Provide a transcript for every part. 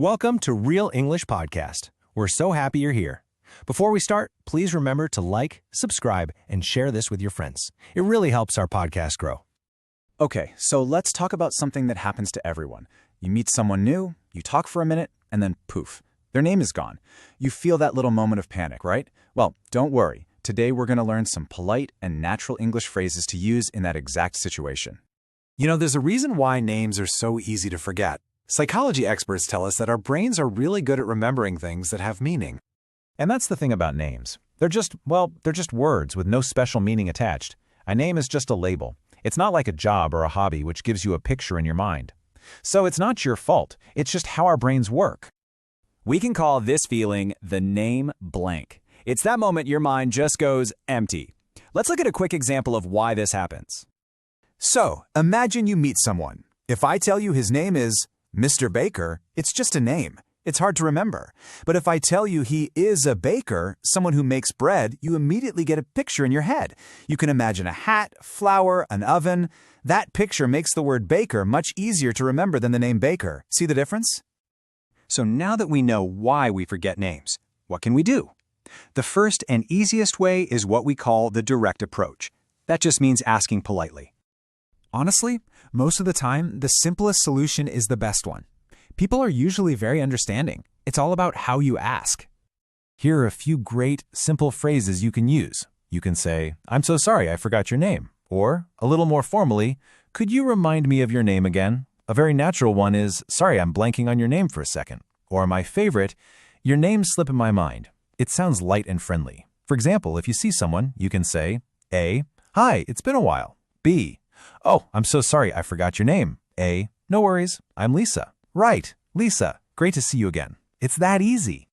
Welcome to Real English Podcast. We're so happy you're here. Before we start, please remember to like, subscribe, and share this with your friends. It really helps our podcast grow. Okay, so let's talk about something that happens to everyone. You meet someone new, you talk for a minute, and then poof, their name is gone. You feel that little moment of panic, right? Well, don't worry. Today we're going to learn some polite and natural English phrases to use in that exact situation. You know, there's a reason why names are so easy to forget. Psychology experts tell us that our brains are really good at remembering things that have meaning. And that's the thing about names. They're just words with no special meaning attached. A name is just a label. It's not like a job or a hobby which gives you a picture in your mind. So it's not your fault. It's just how our brains work. We can call this feeling the name blank. It's that moment your mind just goes empty. Let's look at a quick example of why this happens. So, imagine you meet someone. If I tell you his name is Mr. Baker, it's just a name. It's hard to remember. But if I tell you he is a baker, someone who makes bread, you immediately get a picture in your head. You can imagine a hat, flour, an oven. That picture makes the word baker much easier to remember than the name Baker. See the difference? So now that we know why we forget names, what can we do? The first and easiest way is what we call the direct approach. That just means asking politely. Honestly, most of the time, the simplest solution is the best one. People are usually very understanding. It's all about how you ask. Here are a few great, simple phrases you can use. You can say, "I'm so sorry, I forgot your name." Or, a little more formally, "Could you remind me of your name again?" A very natural one is, "Sorry, I'm blanking on your name for a second." Or my favorite, "Your name's slipping my mind." It sounds light and friendly. For example, if you see someone, you can say, A, "Hi, it's been a while." B, "Oh, I'm so sorry, I forgot your name." A, "No worries, I'm Lisa." Right, Lisa, great to see you again. It's that easy.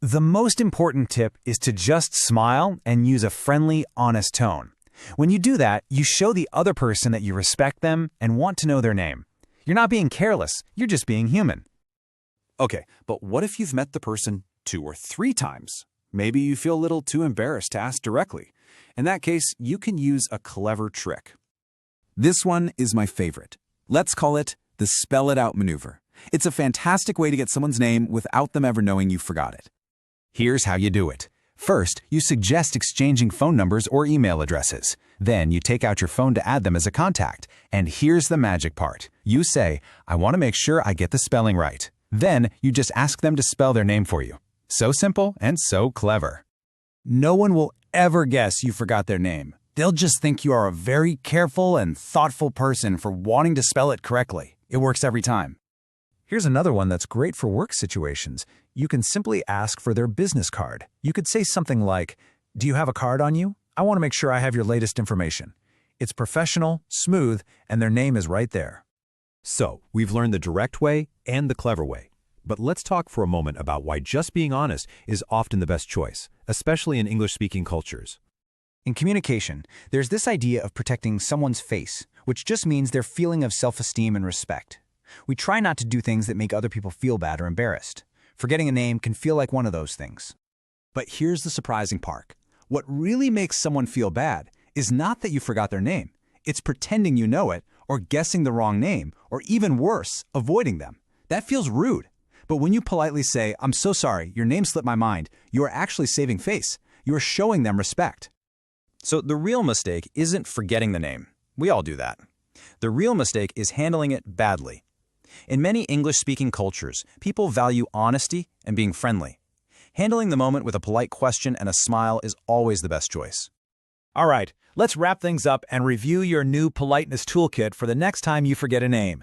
The most important tip is to just smile and use a friendly, honest tone. When you do that, you show the other person that you respect them and want to know their name. You're not being careless, you're just being human. Okay, but what if you've met the person 2 or 3 times? Maybe you feel a little too embarrassed to ask directly. In that case, you can use a clever trick. This one is my favorite. Let's call it the spell it out maneuver. It's a fantastic way to get someone's name without them ever knowing you forgot it. Here's how you do it. First, you suggest exchanging phone numbers or email addresses. Then you take out your phone to add them as a contact. And here's the magic part. You say, "I want to make sure I get the spelling right." Then you just ask them to spell their name for you. So simple and so clever. No one will ever guess you forgot their name. They'll just think you are a very careful and thoughtful person for wanting to spell it correctly. It works every time. Here's another one that's great for work situations. You can simply ask for their business card. You could say something like, "Do you have a card on you? I want to make sure I have your latest information." It's professional, smooth, and their name is right there. So, we've learned the direct way and the clever way. But let's talk for a moment about why just being honest is often the best choice, especially in English-speaking cultures. In communication, there's this idea of protecting someone's face, which just means their feeling of self-esteem and respect. We try not to do things that make other people feel bad or embarrassed. Forgetting a name can feel like one of those things. But here's the surprising part. What really makes someone feel bad is not that you forgot their name. It's pretending you know it, or guessing the wrong name, or even worse, avoiding them. That feels rude. But when you politely say, "I'm so sorry, your name slipped my mind," you are actually saving face. You are showing them respect. So the real mistake isn't forgetting the name. We all do that. The real mistake is handling it badly. In many English-speaking cultures, people value honesty and being friendly. Handling the moment with a polite question and a smile is always the best choice. All right, let's wrap things up and review your new politeness toolkit for the next time you forget a name.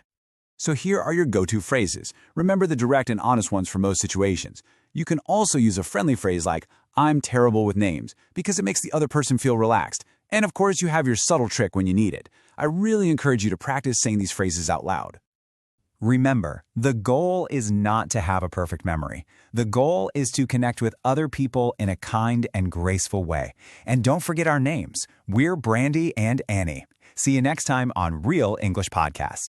So here are your go-to phrases. Remember the direct and honest ones for most situations. You can also use a friendly phrase like, "I'm terrible with names," because it makes the other person feel relaxed. And of course, you have your subtle trick when you need it. I really encourage you to practice saying these phrases out loud. Remember, the goal is not to have a perfect memory. The goal is to connect with other people in a kind and graceful way. And don't forget our names. We're Brendy and Annie. See you next time on Real English Podcast.